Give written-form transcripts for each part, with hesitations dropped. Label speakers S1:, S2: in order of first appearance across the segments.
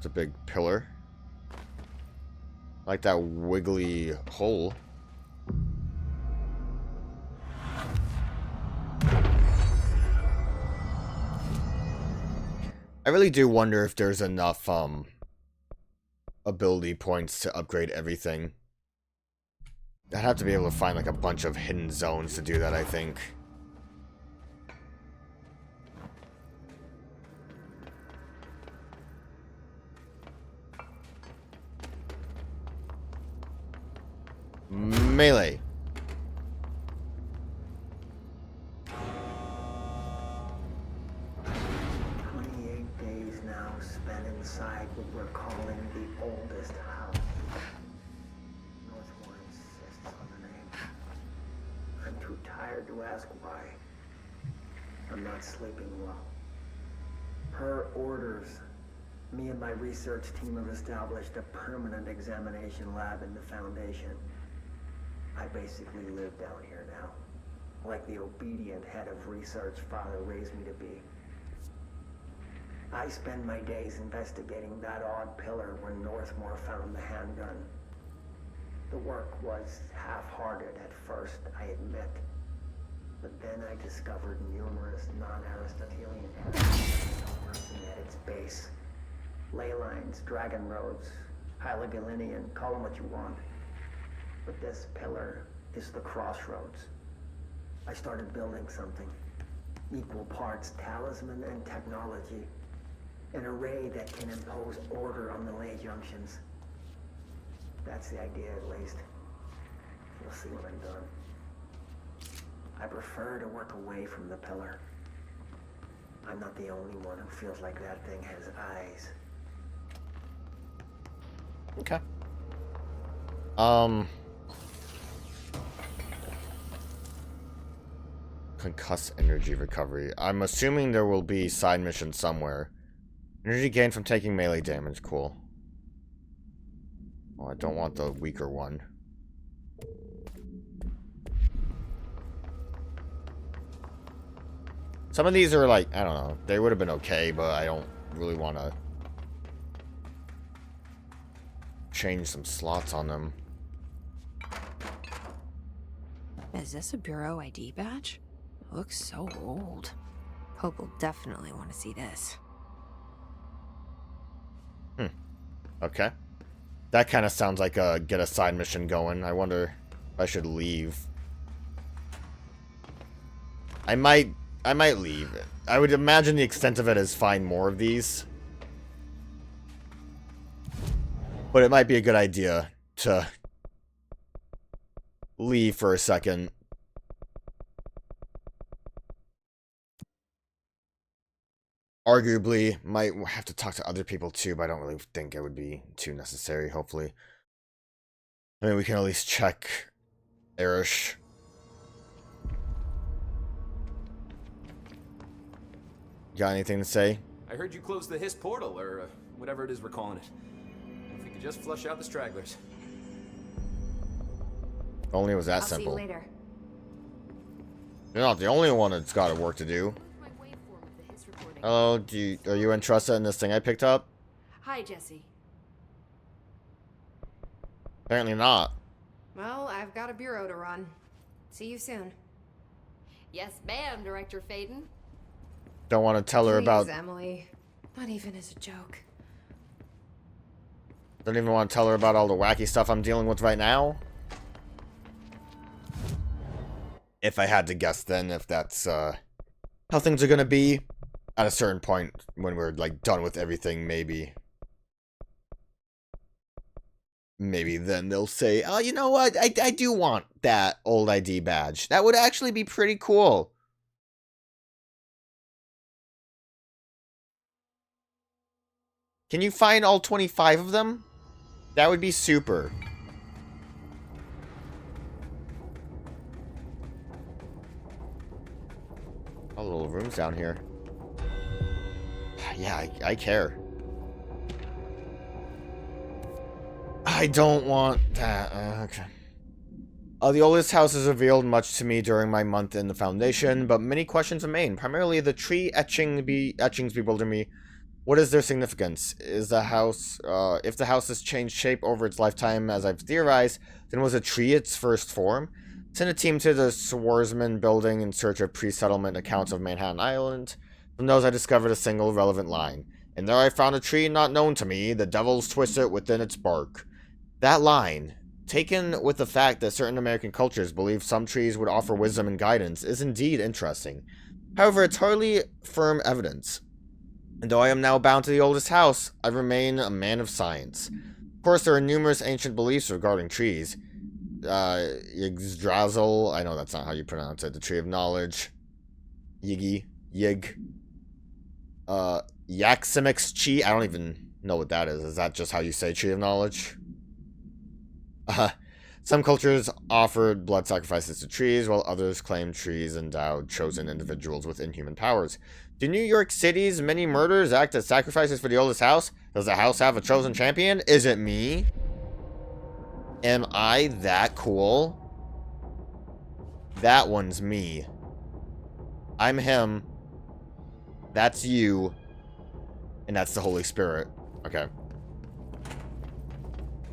S1: It's a big pillar. Like that wiggly hole. I really do wonder if there's enough ability points to upgrade everything. I'd have to be able to find like a bunch of hidden zones to do that, I think. Melee.
S2: 28 days now spent inside what we're calling the oldest house. Northmore insists on the name. I'm too tired to ask why. I'm not sleeping well. Per orders, me and my research team have established a permanent examination lab in the Foundation. I basically live down here now, like the obedient head of research father raised me to be. I spend my days investigating that odd pillar where Northmore found the handgun. The work was half-hearted at first, I admit. But then I discovered numerous non-Aristotelian errors working at its base. Ley lines, dragon roads, Hyligalinian, call them what you want. But this pillar is the crossroads. I started building something. Equal parts talisman and technology. An array that can impose order on the ley junctions. That's the idea, at least. You'll see when I'm done. I prefer to work away from the pillar. I'm not the only one who feels like that thing has eyes.
S1: Okay. Concuss energy recovery. I'm assuming there will be side missions somewhere. Energy gained from taking melee damage. Cool. Oh, I don't want the weaker one. Some of these are like, I don't know. They would have been okay, but I don't really want to change some slots on them.
S3: Is this a Bureau ID badge? Looks so old. Hope will definitely want to see this.
S1: Okay. That kind of sounds like a get a side mission going. I wonder if I should leave. I might leave. I would imagine the extent of it is find more of these. But it might be a good idea to leave for a second. Arguably, might have to talk to other people too, but I don't really think it would be too necessary, hopefully. I mean, we can at least check Erish. Got anything to say?
S4: I heard you closed the Hiss portal, or whatever it is we're calling it. If we could just flush out the stragglers.
S1: If only it was that
S3: I'll
S1: simple.
S3: see you later.
S1: You're not the only one that's got work to do. Hello, are you interested in this thing I picked up?
S5: Hi, Jesse.
S1: Apparently not.
S5: Well, I've got a bureau to run. See you soon.
S6: Yes, ma'am, Director Faden.
S1: Don't want to tell her
S5: Please,
S1: about...
S5: Emily. Not even as a joke.
S1: Don't even want to tell her about all the wacky stuff I'm dealing with right now. If I had to guess then, if that's how things are going to be. At a certain point, when we're, like, done with everything, maybe. Maybe then they'll say, oh, you know what? I do want that old ID badge. That would actually be pretty cool. Can you find all 25 of them? That would be super. All little rooms down here. Yeah, I care. I don't want that. Okay. The oldest house has revealed much to me during my month in the Foundation, but many questions remain. Primarily, the tree etchings bewilder me. What is their significance? Is the house, if the house has changed shape over its lifetime, as I've theorized, then was a tree its first form? Send a team to the Swarsman building in search of pre-settlement accounts of Manhattan Island. From those I discovered a single relevant line. And there I found a tree not known to me, the devils twist it within its bark. That line, taken with the fact that certain American cultures believe some trees would offer wisdom and guidance, is indeed interesting. However, it's hardly firm evidence. And though I am now bound to the oldest house, I remain a man of science. Of course, there are numerous ancient beliefs regarding trees. Yggdrasil, I know that's not how you pronounce it, the tree of knowledge. Yig. Yaximix Chi, I don't even know what that is. Is that just how you say tree of knowledge? Some cultures offered blood sacrifices to trees, while others claimed trees endowed chosen individuals with inhuman powers. Do New York City's many murders act as sacrifices for the oldest house? Does the house have a chosen champion? Is it me? Am I that cool? That one's me. I'm him. That's you. And that's the Holy Spirit. Okay.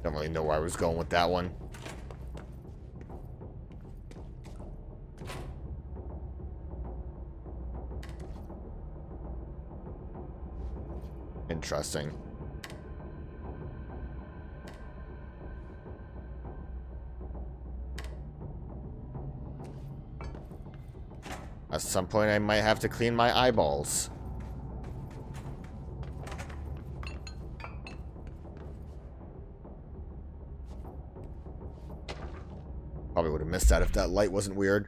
S1: Don't really know where I was going with that one. Interesting. At some point, I might have to clean my eyeballs. Probably would have missed that if that light wasn't weird.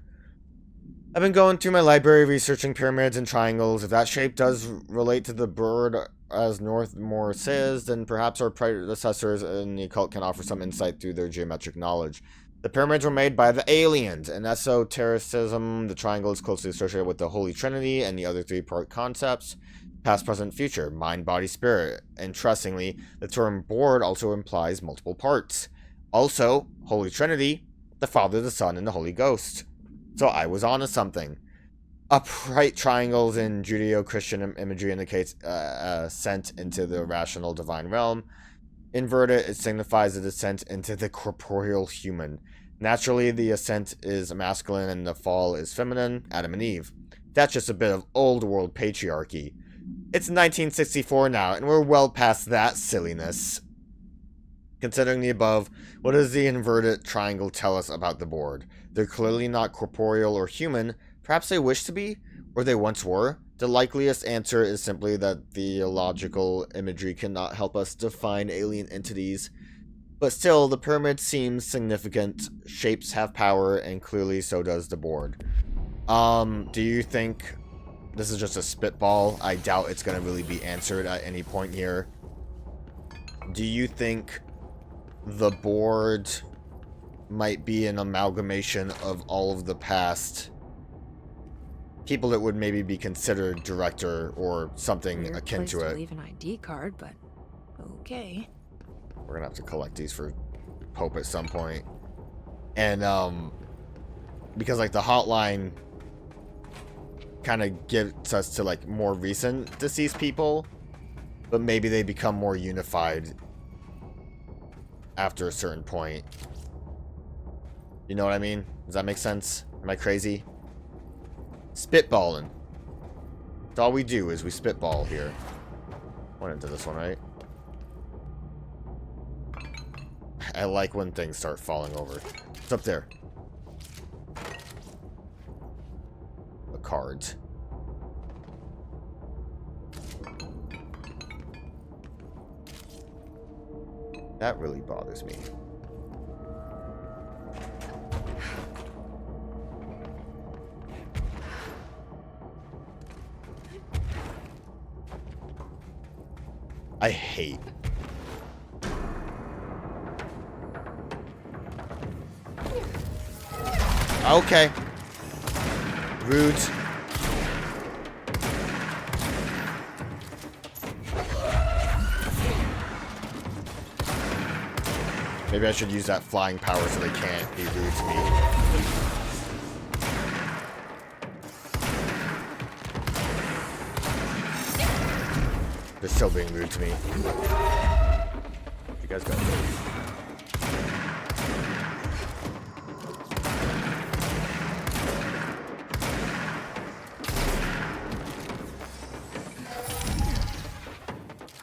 S1: I've been going through my library researching pyramids and triangles. If that shape does relate to the bird, as Northmore says, then perhaps our predecessors in the occult can offer some insight through their geometric knowledge. The pyramids were made by the aliens. In esotericism, the triangle is closely associated with the Holy Trinity and the other three-part concepts: past, present, future, mind, body, spirit. Interestingly, the term board also implies multiple parts. Also, Holy Trinity, the Father, the Son, and the Holy Ghost. So I was onto something. Upright triangles in Judeo-Christian imagery indicates ascent into the rational divine realm. Inverted, it signifies a descent into the corporeal human. Naturally, the ascent is masculine and the fall is feminine, Adam and Eve. That's just a bit of old world patriarchy. It's 1964 now, and we're well past that silliness. Considering the above, what does the inverted triangle tell us about the board? They're clearly not corporeal or human. Perhaps they wish to be, or they once were. The likeliest answer is simply that theological imagery cannot help us define alien entities. But still, the pyramid seems significant. Shapes have power, and clearly so does the board. Do you think this is just a spitball? I doubt it's going to really be answered at any point here. Do you think the board might be an amalgamation of all of the past people that would maybe be considered director or something
S3: Weird
S1: akin
S3: place
S1: to it?
S3: Leave an ID card, but okay.
S1: We're gonna have to collect these for Pope at some point. And because like the hotline kind of gets us to like more recent deceased people, but maybe they become more unified after a certain point. You know what I mean? Does that make sense? Am I crazy? Spitballing. That's all we do is we spitball here. Went into this one, right? I like when things start falling over. What's up there? The cards. That really bothers me. I hate. Okay. Rude. Maybe I should use that flying power so they can't be rude to me. There's still being rude to me. You guys gotta leave.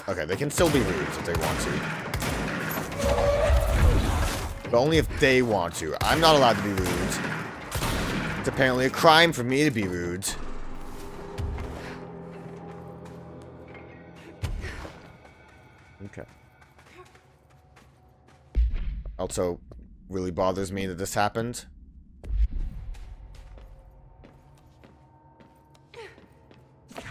S1: Okay, they can still be rude if they want to. But only if they want to. I'm not allowed to be rude. It's apparently a crime for me to be rude. Okay. Also, really bothers me that this happened.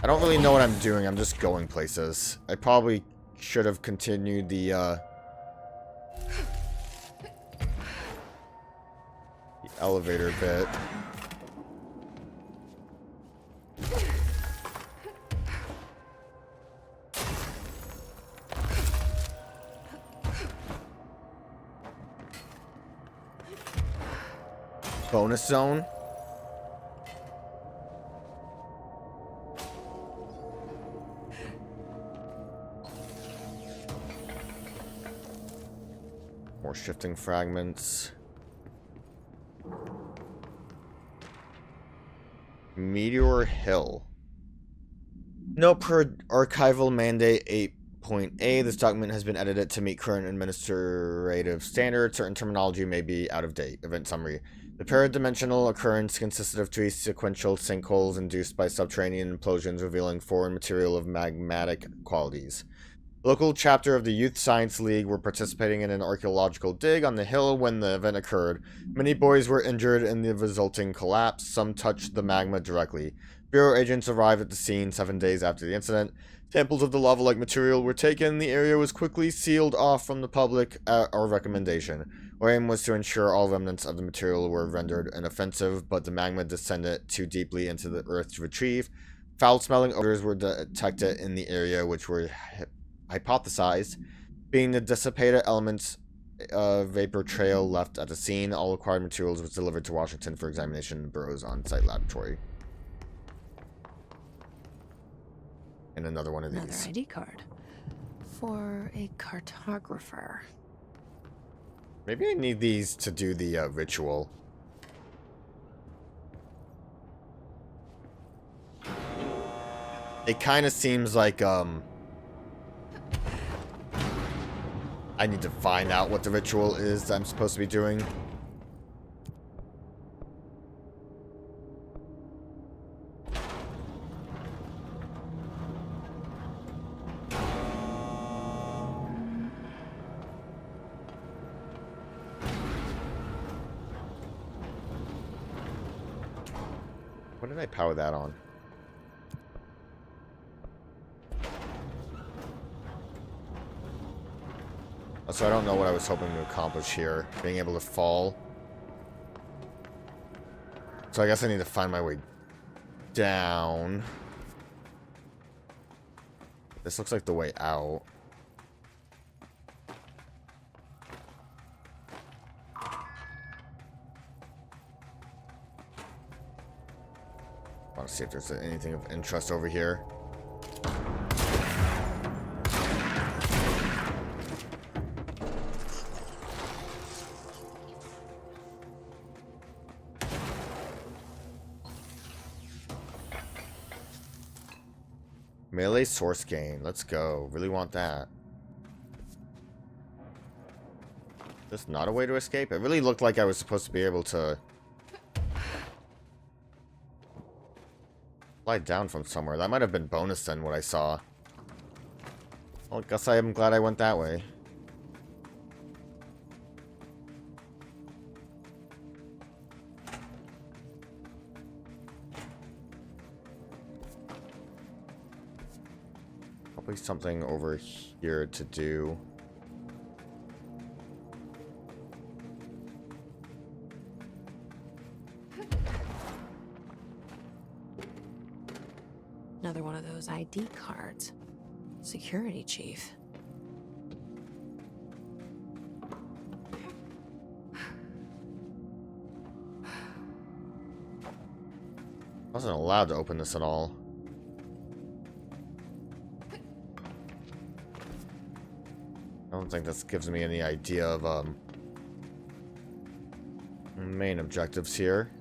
S1: I don't really know what I'm doing. I'm just going places. I probably should have continued the elevator bit. Bonus zone? More shifting fragments. Meteor Hill. Note per archival mandate 8.A, this document has been edited to meet current administrative standards. Certain terminology may be out of date. Event summary. The paradimensional occurrence consisted of three sequential sinkholes induced by subterranean implosions revealing foreign material of magmatic qualities. The local chapter of the Youth Science League were participating in an archaeological dig on the hill when the event occurred. Many boys were injured in the resulting collapse. Some touched the magma directly. Bureau agents arrived at the scene 7 days after the incident. Samples of the lava-like material were taken. The area was quickly sealed off from the public at our recommendation. Our aim was to ensure all remnants of the material were rendered inoffensive, but the magma descended too deeply into the earth to retrieve. Foul-smelling odors were detected in the area, which were hypothesized being the dissipated elements vapor trail left at the scene. All acquired materials was delivered to Washington for examination in the Bureau's on-site laboratory. And another one of these.
S3: Another ID card. For a cartographer.
S1: Maybe I need these to do the ritual. It kind of seems like, I need to find out what the ritual is I'm supposed to be doing. What did I power that on? So I don't know what I was hoping to accomplish here. Being able to fall. So I guess I need to find my way down. This looks like the way out. I want to see if there's anything of interest over here. Melee source gain. Let's go. Really want that. Is this not a way to escape? It really looked like I was supposed to be able to slide down from somewhere. That might have been bonus then, what I saw. Well, I guess I am glad I went that way. Probably something over here to do.
S3: Another one of those ID cards. Security chief.
S1: I wasn't allowed to open this at all. don't think this gives me any idea of main objectives here.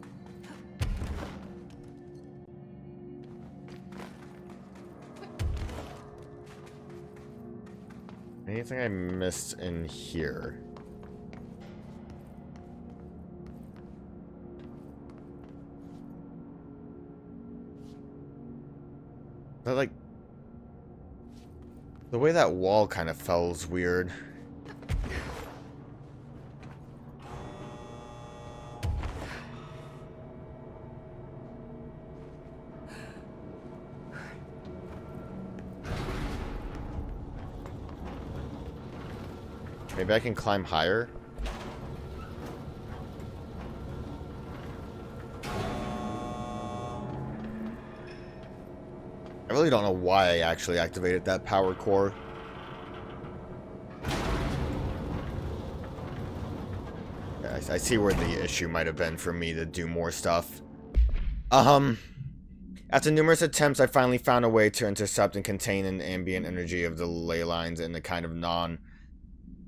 S1: Anything I missed in here? But like, the way that wall kind of fell's weird. Maybe I can climb higher? I really don't know why I actually activated that power core. Yeah, I see where the issue might have been for me to do more stuff. After numerous attempts, I finally found a way to intercept and contain an ambient energy of the ley lines in a kind of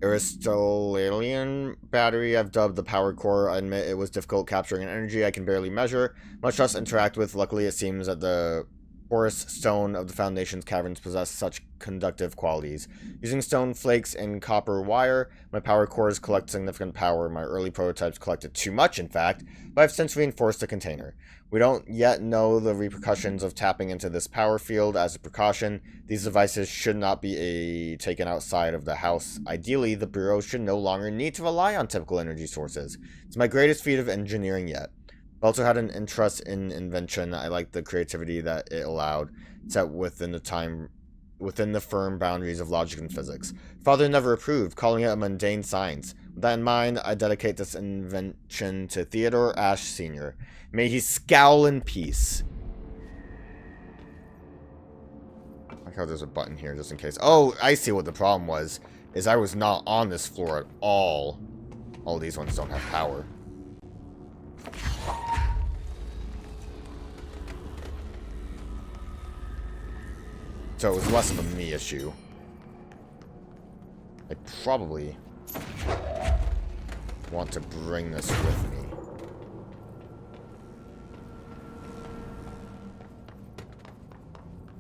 S1: Aristotelian battery I've dubbed the power core. I admit it was difficult capturing an energy I can barely measure, much less interact with. Luckily, it seems that the porous stone of the Foundation's caverns possess such conductive qualities. Using stone flakes and copper wire, my power cores collect significant power. My early prototypes collected too much, in fact, but I've since reinforced the container. We don't yet know the repercussions of tapping into this power field. As a precaution, these devices should not be taken outside of the house. Ideally, the Bureau should no longer need to rely on typical energy sources. It's my greatest feat of engineering yet. I also had an interest in invention. I liked the creativity that it allowed, set within the firm boundaries of logic and physics. Father never approved, calling it a mundane science. With that in mind, I dedicate this invention to Theodore Ashe Sr. May he scowl in peace. I like how there's a button here just in case. Oh, I see what the problem was. Is I was not on this floor at all. All these ones don't have power. So it was less of a me issue. I probably want to bring this with me.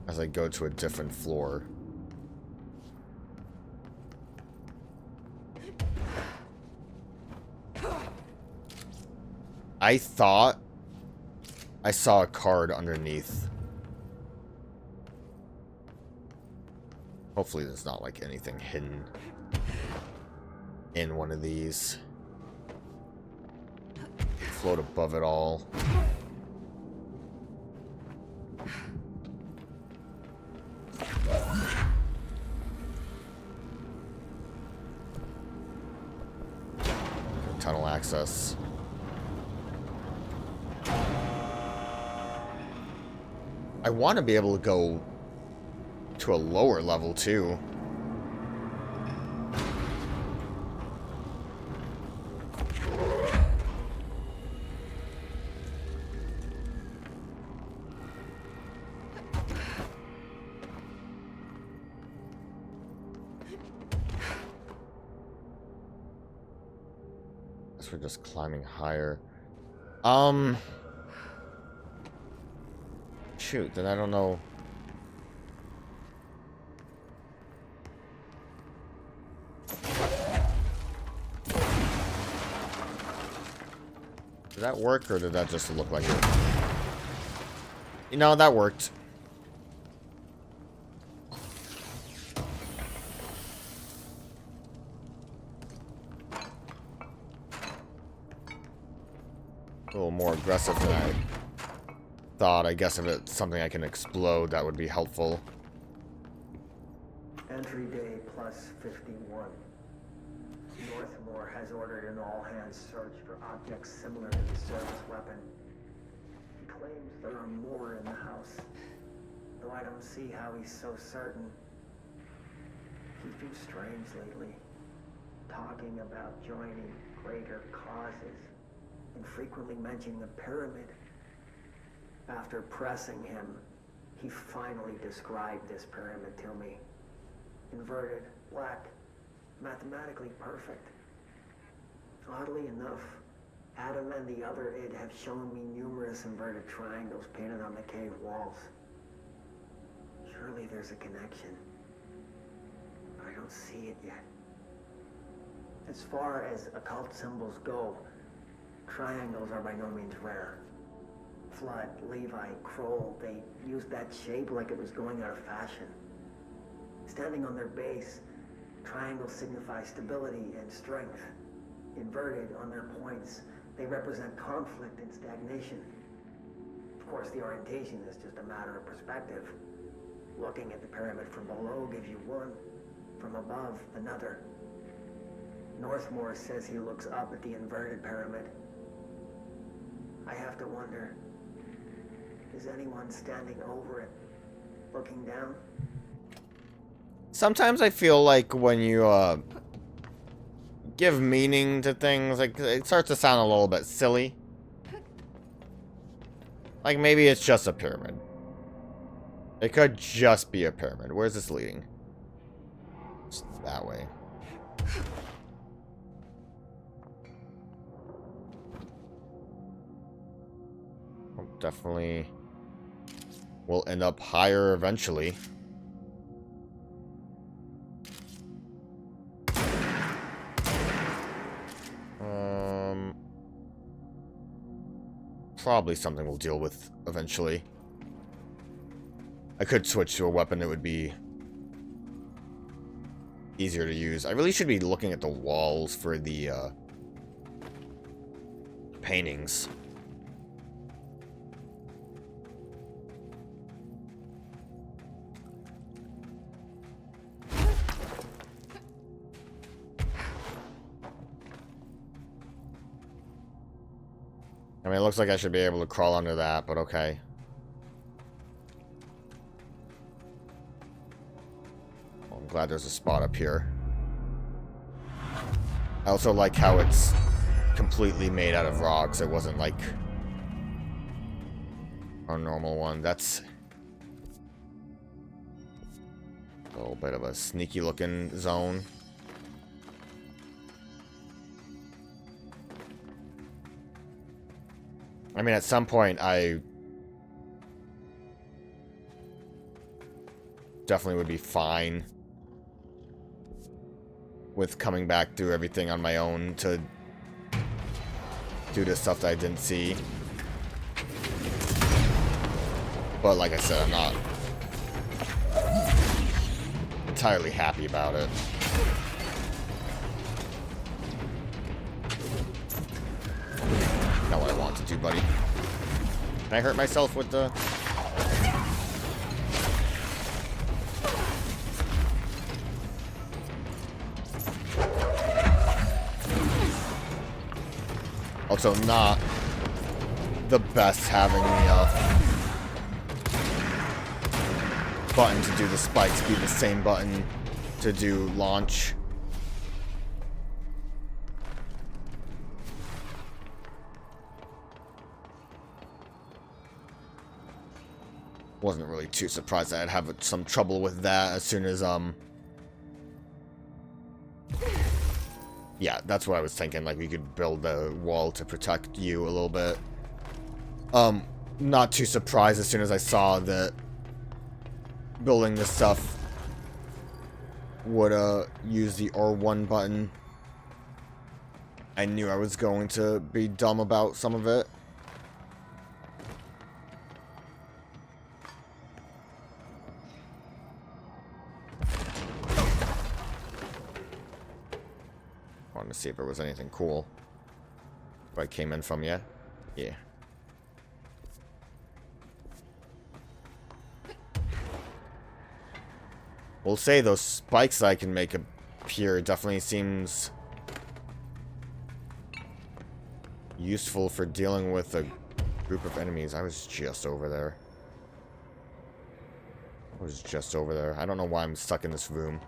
S1: As I go to a different floor. I thought I saw a card underneath. Hopefully there's not like anything hidden in one of these. Float above it all. Tunnel access. I want to be able to go to a lower level too. Guess we're just climbing higher. Shoot, then I don't know. Did that work, or did that just look like it? You know, that worked. A little more aggressive than I thought. I guess if it's something I can explode, that would be helpful.
S2: Entry day plus 51. Northmore has ordered an all-hands search for objects similar to the service weapon. He claims there are more in the house, though I don't see how he's so certain. He feels strange lately, talking about joining greater causes, and frequently mentioning the pyramid. After pressing him, he finally described this pyramid to me. Inverted, black, mathematically perfect. Oddly enough, Adam and the other id have shown me numerous inverted triangles painted on the cave walls. Surely there's a connection. But I don't see it yet. As far as occult symbols go, triangles are by no means rare. Flood, Levi, Kroll, they used that shape like it was going out of fashion. Standing on their base, triangles signify stability and strength. Inverted on their points, they represent conflict and stagnation. Of course, the orientation is just a matter of perspective. Looking at the pyramid from below gives you one, from above another. Northmore says he looks up at the inverted pyramid. I have to wonder, is anyone standing over it, looking down?
S1: Sometimes I feel like when you give meaning to things, like it starts to sound a little bit silly. Like maybe it's just a pyramid. It could just be a pyramid. Where's this leading? It's that way. Definitely will end up higher eventually. Probably something we'll deal with eventually. I could switch to a weapon that would be easier to use. I really should be looking at the walls for the paintings. I mean, it looks like I should be able to crawl under that, but okay. Well, I'm glad there's a spot up here. I also like how it's completely made out of rocks. It wasn't like our normal one. That's a little bit of a sneaky looking zone. I mean, at some point, I definitely would be fine with coming back through everything on my own to do the stuff that I didn't see. But like I said, I'm not entirely happy about it. Not what I want to do, buddy. Can I hurt myself with the... Also not the best having the button to do the spikes be the same button to do launch. Wasn't really too surprised that I'd have some trouble with that as soon as, yeah, that's what I was thinking. Like, we could build a wall to protect you a little bit. Not too surprised as soon as I saw that building this stuff would, use the R1 button. I knew I was going to be dumb about some of it. To see if there was anything cool. If I came in from, yeah. We'll say those spikes I can make appear definitely seems useful for dealing with a group of enemies. I was just over there. I don't know why I'm stuck in this room.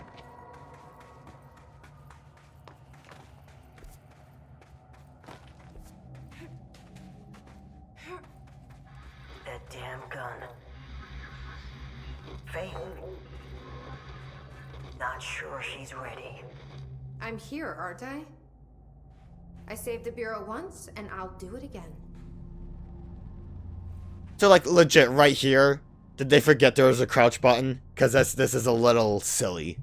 S2: Not sure she's ready.
S5: I'm here, aren't I? I saved the Bureau once, and I'll do it again.
S1: So, like, legit, right here, did they forget there was a crouch button? Because this is a little silly.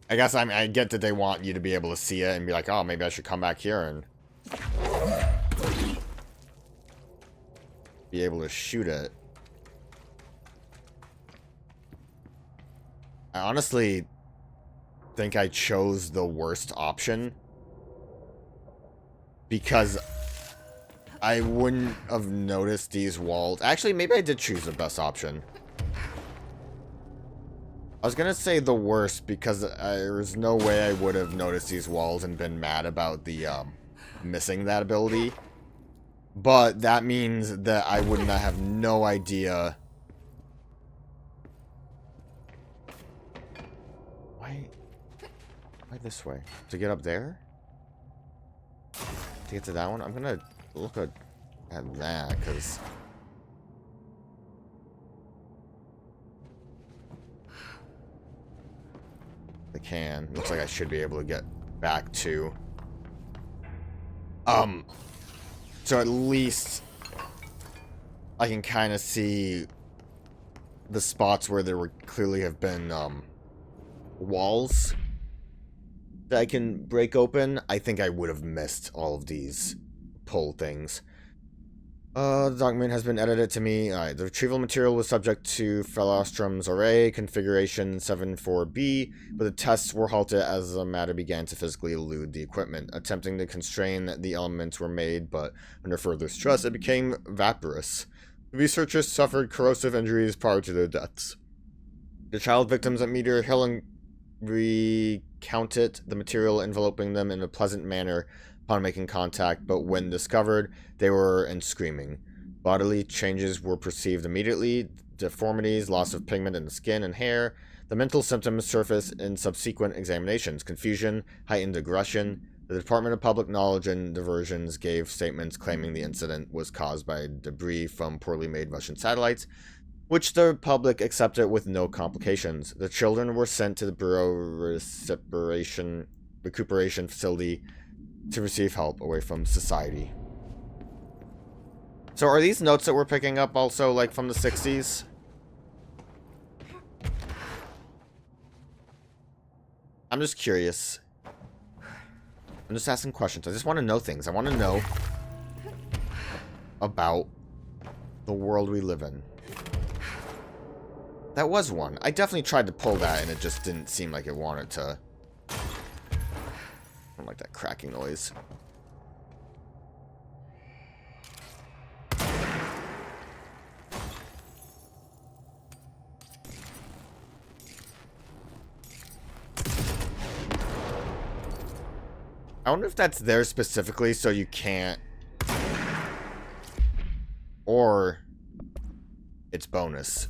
S1: I guess I get that they want you to be able to see it and be like, oh, maybe I should come back here and be able to shoot it. I honestly think I chose the worst option because I wouldn't have noticed these walls. Actually, maybe I did choose the best option. I was gonna say the worst because there's no way I would have noticed these walls and been mad about the missing that ability. But that means that I would not have no idea. Why this way? To get up there? To get to that one? I'm gonna look at that because I can. Looks like I should be able to get back to. So at least I can kind of see the spots where there would clearly have been walls that I can break open. I think I would have missed all of these pull things. The document has been edited to me. Alright, the retrieval material was subject to Felostrum's array, configuration 74B, but the tests were halted as the matter began to physically elude the equipment. Attempting to constrain the elements were made, but under further stress, it became vaporous. The researchers suffered corrosive injuries prior to their deaths. The child victims at Meteor Hill recounted the material enveloping them in a pleasant manner upon making contact, but when discovered, they were in screaming. Bodily changes were perceived immediately, deformities, loss of pigment in the skin and hair. The mental symptoms surfaced in subsequent examinations: confusion, heightened aggression. The Department of Public Knowledge and Diversions gave statements claiming the incident was caused by debris from poorly made Russian satellites, which the public accepted with no complications. The children were sent to the Bureau Recuperation Facility to receive help away from society. So are these notes that we're picking up also like from the 60s? I'm just curious. I'm just asking questions. I just want to know things. I want to know about the world we live in. That was one. I definitely tried to pull that and it just didn't seem like it wanted to. I don't like that cracking noise. I wonder if that's there specifically so you can't. Or it's bonus.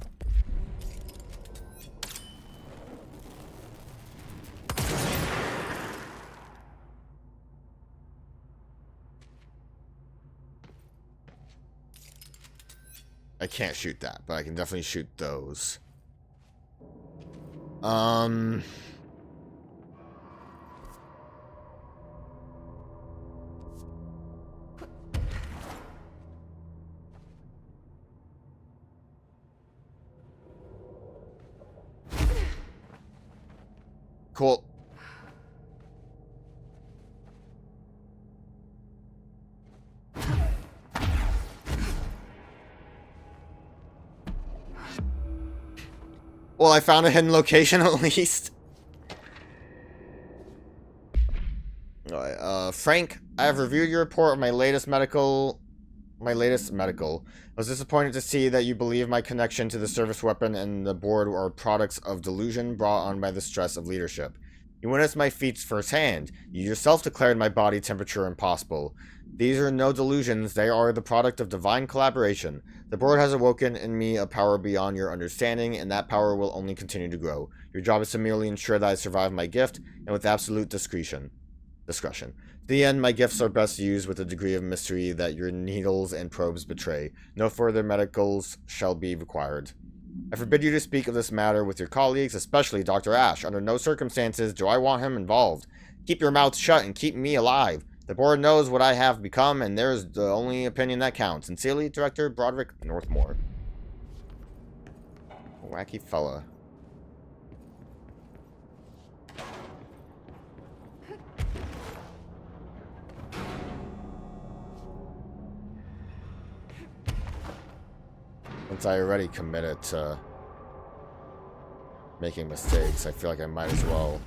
S1: I can't shoot that, but I can definitely shoot those. Cool. Well, I found a hidden location at least. Alright, Frank, I have reviewed your report of my latest medical. I was disappointed to see that you believe my connection to the service weapon and the board are products of delusion brought on by the stress of leadership. You witnessed my feats firsthand. You yourself declared my body temperature impossible. These are no delusions, they are the product of divine collaboration. The board has awoken in me a power beyond your understanding, and that power will only continue to grow. Your job is to merely ensure that I survive my gift, and with absolute discretion. To the end, my gifts are best used with a degree of mystery that your needles and probes betray. No further medicals shall be required. I forbid you to speak of this matter with your colleagues, especially Dr. Ash. Under no circumstances do I want him involved. Keep your mouth shut and keep me alive. The board knows what I have become, and there's the only opinion that counts. Sincerely, Director Broderick Northmore. Wacky fella. Since I already committed to making mistakes, I feel like I might as well.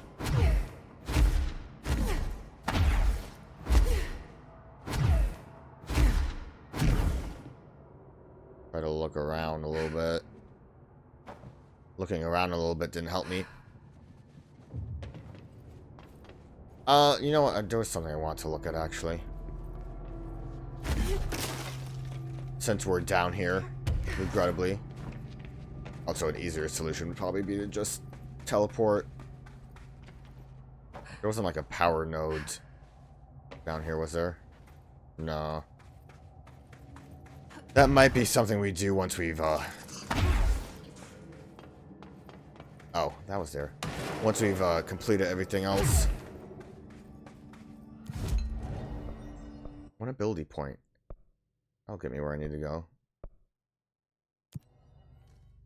S1: Try to look around a little bit. Looking around a little bit didn't help me. You know what? There was something I want to look at, actually. Since we're down here, regrettably. Also, an easier solution would probably be to just teleport. There wasn't like a power node down here, was there? No. That might be something we do once we've, Oh, that was there. Once we've, completed everything else. One ability point. That'll get me where I need to go.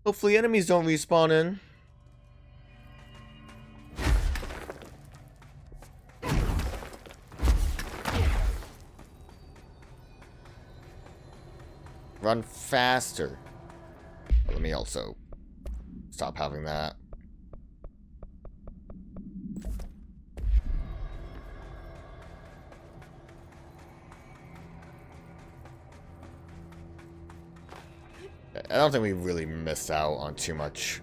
S1: Hopefully enemies don't respawn in. Run faster. Let me also stop having that. I don't think we really missed out on too much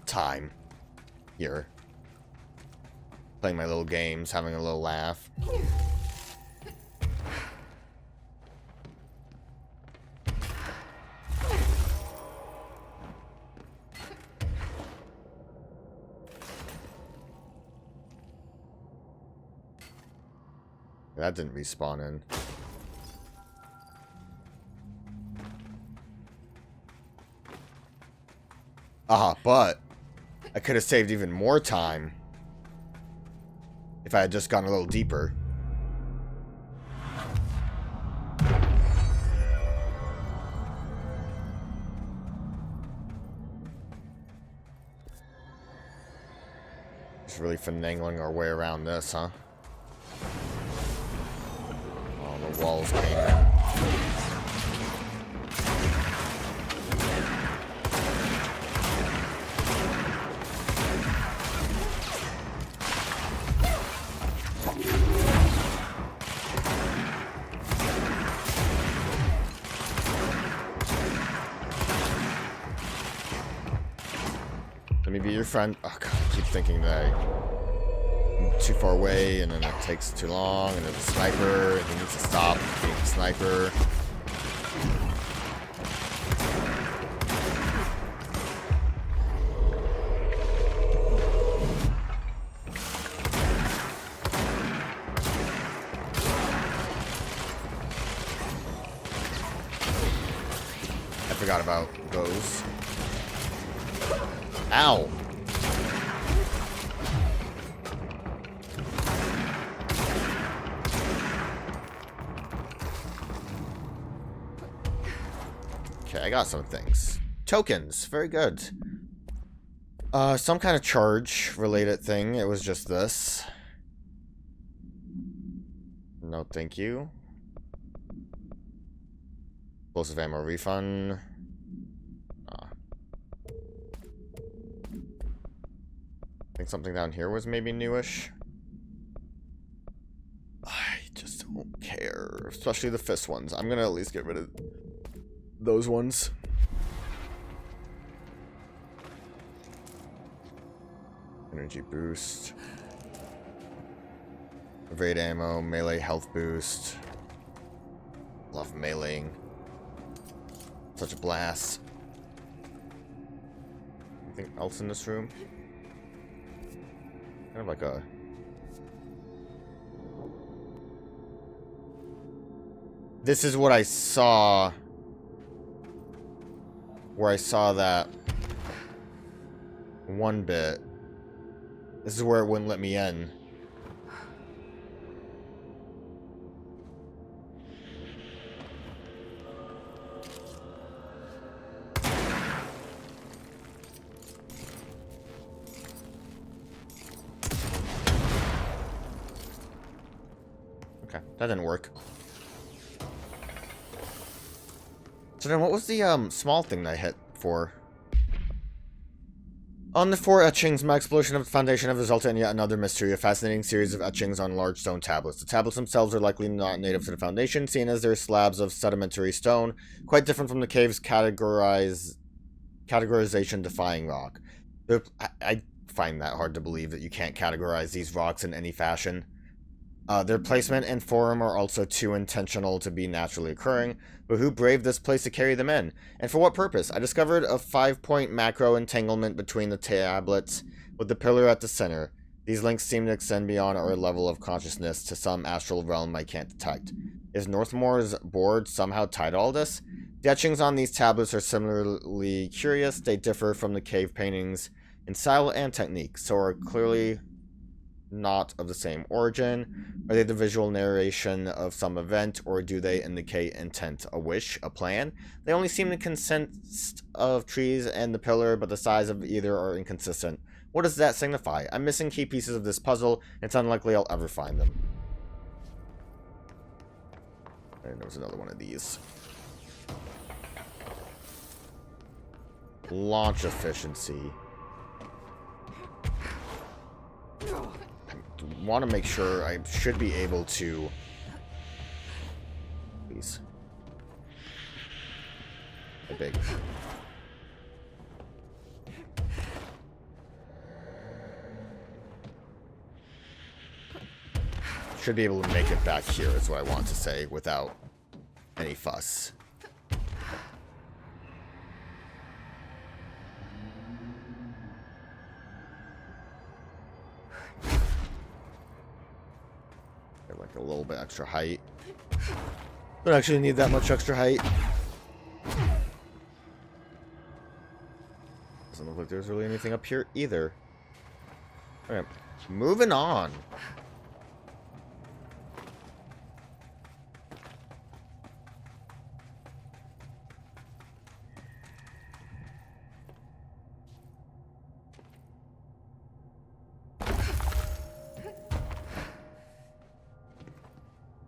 S1: time here. Playing my little games, having a little laugh. That didn't respawn in. But I could have saved even more time if I had just gone a little deeper. Just really finagling our way around this, huh? Oh, the walls came in. Let me be your friend. Oh god, I keep thinking that I'm too far away and then it takes too long and there's a sniper and he needs to stop being a sniper. I forgot about those. Ow! Okay, I got some things. Tokens, very good. Some kind of charge related thing. It was just this. No, thank you. Explosive ammo refund. I think something down here was maybe newish. I just don't care. Especially the fist ones. I'm gonna at least get rid of those ones. Energy boost. Evade ammo, melee health boost. Love meleeing. Such a blast. Anything else in this room? Kind of like a... This is what I saw where I saw that one bit. This is where it wouldn't let me in. Okay, that didn't work. So then what was the small thing that I hit for? On the 4 etchings, my exploration of the foundation have resulted in yet another mystery, a fascinating series of etchings on large stone tablets. The tablets themselves are likely not native to the foundation, seeing as they're slabs of sedimentary stone, quite different from the cave's categorization-defying rock. I find that hard to believe that you can't categorize these rocks in any fashion. Their placement and form are also too intentional to be naturally occurring, but who braved this place to carry them in? And for what purpose? I discovered a 5-point macro entanglement between the tablets, with the pillar at the center. These links seem to extend beyond our level of consciousness to some astral realm I can't detect. Is Northmore's board somehow tied to all this? The etchings on these tablets are similarly curious. They differ from the cave paintings in style and technique, so are clearly not of the same origin. Are they the visual narration of some event, or do they indicate intent, a wish, a plan? They only seem to consist of trees and the pillar, but the size of either are inconsistent. What does that signify? I'm missing key pieces of this puzzle. It's unlikely I'll ever find them. And there was another one of these. Launch efficiency. I want to make sure I should be able to. Please. Big. Should be able to make it back here is what I want to say without any fuss. Like a little bit extra height. Don't actually need that much extra height. Doesn't look like there's really anything up here either. Alright, moving on.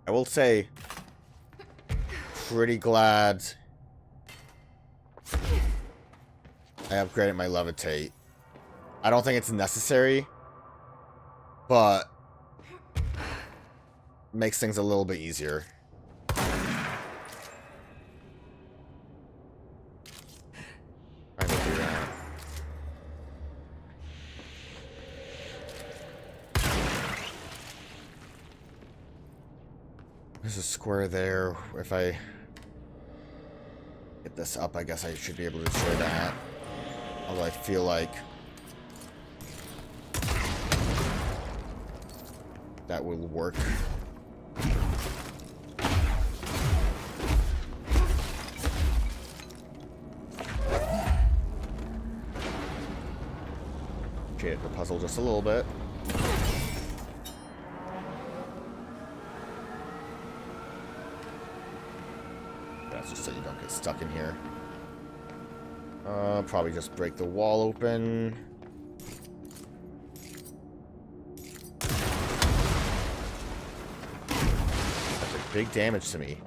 S1: I will say, pretty glad I upgraded my levitate. I don't think it's necessary, but makes things a little bit easier. I will do that. There's a square there. If I get this up, I guess I should be able to destroy that. Although I feel like that will work. Cheated the puzzle just a little bit. That's just so you don't get stuck in here. Probably just break the wall open. That's a big damage to me.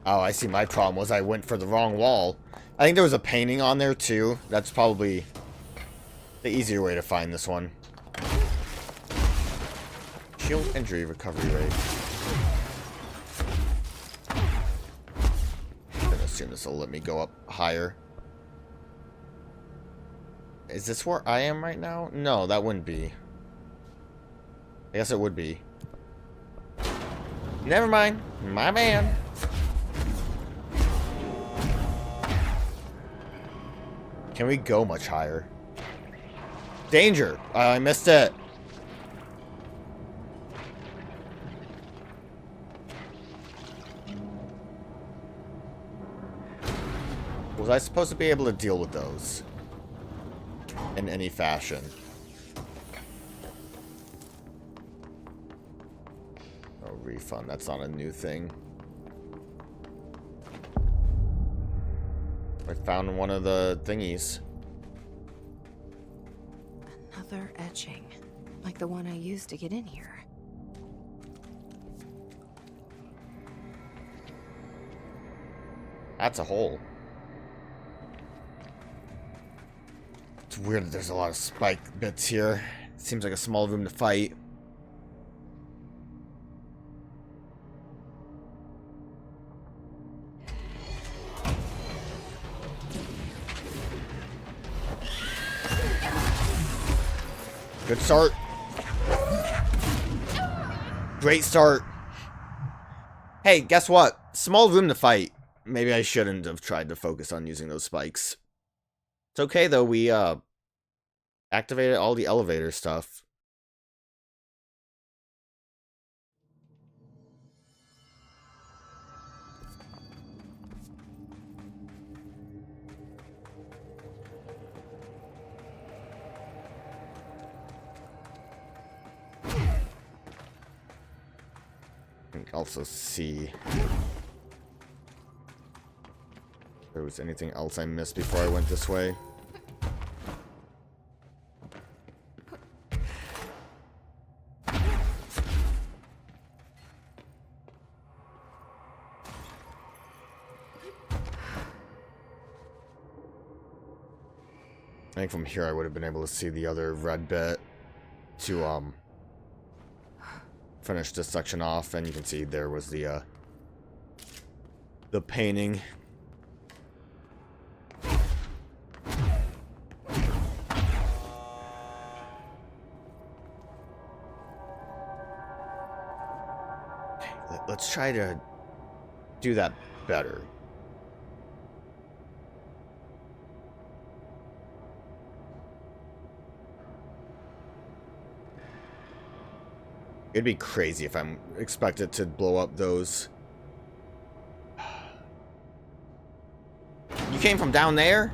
S1: Oh, I see. My problem was I went for the wrong wall. I think there was a painting on there too. That's probably the easier way to find this one. Shield injury recovery rate. I'm gonna assume this will let me go up higher. Is this where I am right now? No, that wouldn't be. I guess it would be. Never mind. My man. Can we go much higher? Danger! I missed it. Was I supposed to be able to deal with those? In any fashion? Oh, refund. That's not a new thing. I found one of the thingies.
S3: Another etching. Like the one I used to get in here.
S1: That's a hole. It's weird that there's a lot of spike bits here. Seems like a small room to fight. Good start. Great start. Hey, guess what? Small room to fight. Maybe I shouldn't have tried to focus on using those spikes. It's okay, though. We, activated all the elevator stuff. I can also see if there was anything else I missed before I went this way. I think from here I would have been able to see the other red bit to finish this section off, and you can see there was the painting. Let's try to do that better. It'd be crazy if I'm expected to blow up those. You came from down there?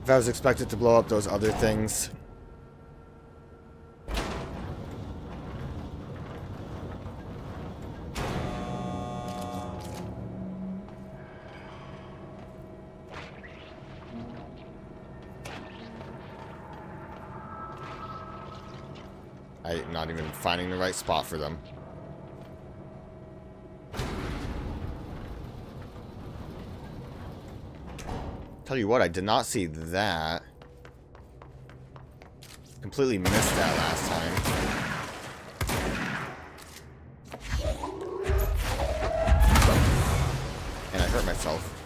S1: If I was expected to blow up those other things. I'm not even finding the right spot for them. Tell you what, I did not see that. Completely missed that last time. And I hurt myself.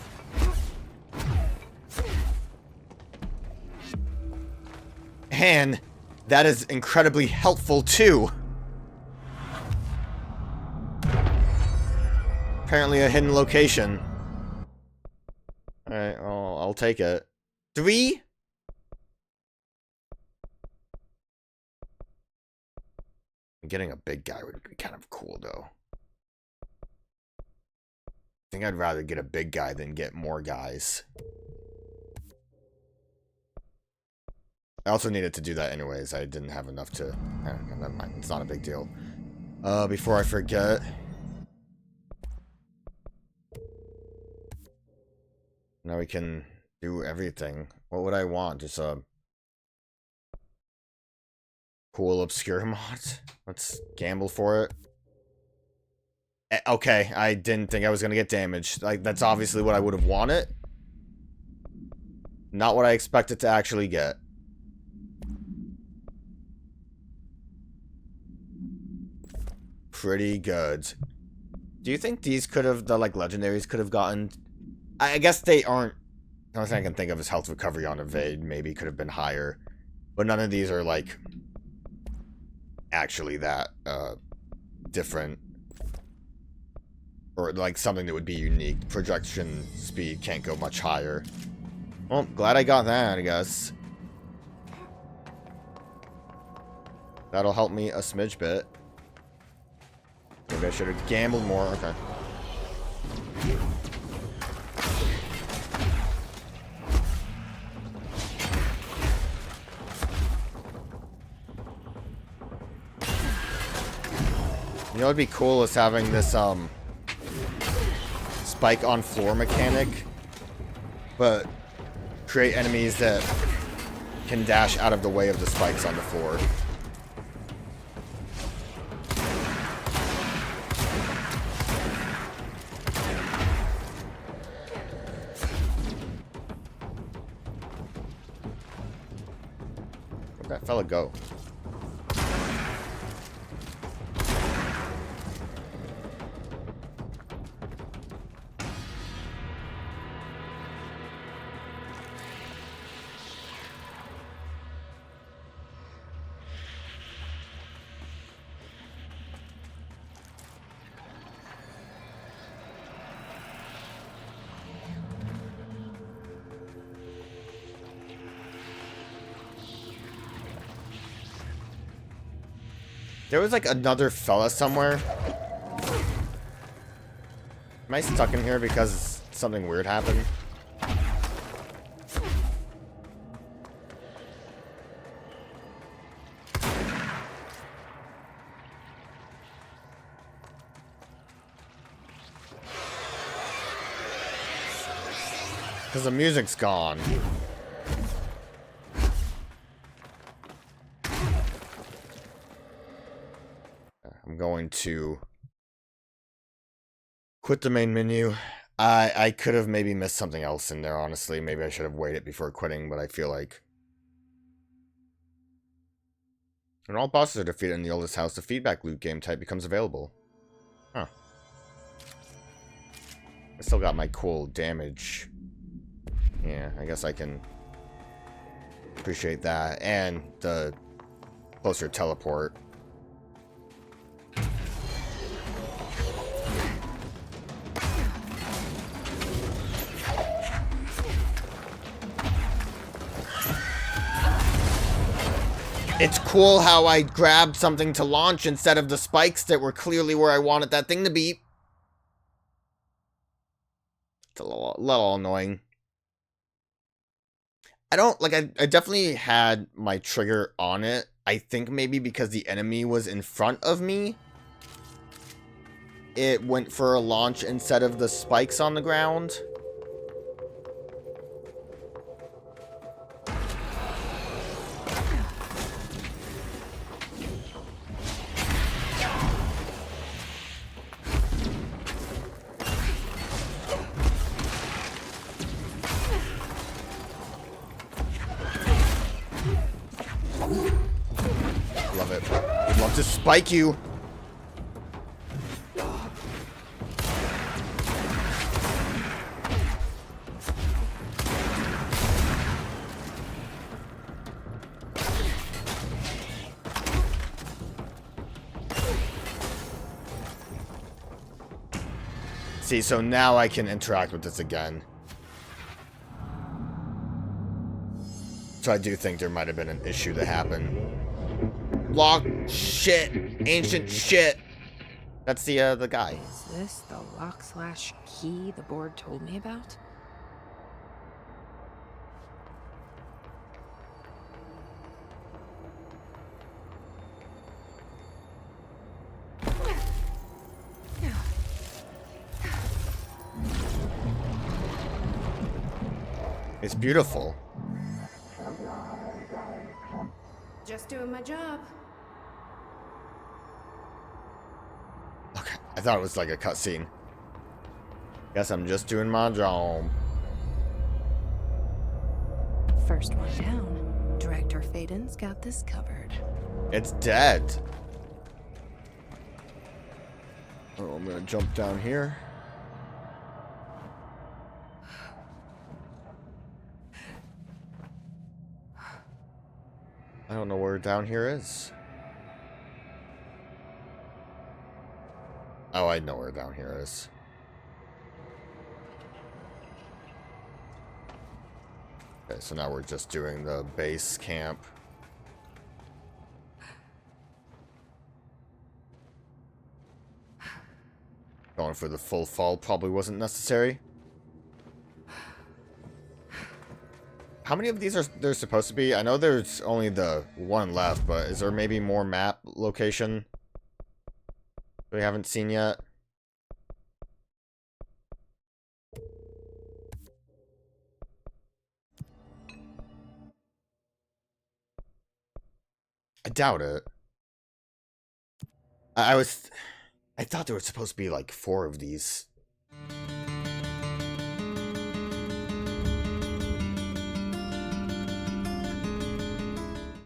S1: And that is incredibly helpful, too. Apparently a hidden location. Alright, well, I'll take it. 3? Getting a big guy would be kind of cool, though. I think I'd rather get a big guy than get more guys. I also needed to do that anyways. I didn't have enough to... never mind. It's not a big deal. Before I forget... Now we can do everything. What would I want? Just a... cool obscure mod? Let's gamble for it. Okay, I didn't think I was gonna get damaged. Like, that's obviously what I would have wanted. Not what I expected to actually get. Pretty good. Do you think these could have, the like legendaries could have gotten... I guess they aren't... The only thing I can think of is health recovery on evade. Maybe could have been higher. But none of these are like... actually that different. Or like something that would be unique. Projection speed can't go much higher. Well, glad I got that, I guess. That'll help me a smidge bit. Maybe I should have gambled more. Okay. You know what'd be cool is having this, spike on floor mechanic, but create enemies that can dash out of the way of the spikes on the floor. Where'd that fella go? There was like another fella somewhere. Am I stuck in here because something weird happened? Because the music's gone. I'm going to quit the main menu. I could have maybe missed something else in there, honestly. Maybe I should have waited before quitting, but I feel like when all bosses are defeated in the oldest house, the feedback loop game type becomes available. Huh. I still got my cool damage. Yeah, I guess I can appreciate that. And the closer teleport. It's cool how I grabbed something to launch instead of the spikes that were clearly where I wanted that thing to be. It's a little annoying. I don't, like, I definitely had my trigger on it. I think maybe because the enemy was in front of me, it went for a launch instead of the spikes on the ground. Love it. Would love to spike you. See, so now I can interact with this again. So I do think there might have been an issue that happened. Lock shit. Ancient shit. That's the guy.
S3: Is this the lock/key the board told me about?
S1: It's beautiful.
S5: Just doing my job.
S1: Okay, I thought it was like a cutscene. Guess I'm just doing my job.
S3: First one down. Director Faden's got this covered.
S1: It's dead. Oh, I'm gonna jump down here. I don't know where down here is. Oh, I know where down here is. Okay, so now we're just doing the base camp. Going for the full fall probably wasn't necessary. How many of these are there supposed to be? I know there's only the one left, but is there maybe more map location? We haven't seen yet. I doubt it. I thought there were supposed to be like 4 of these.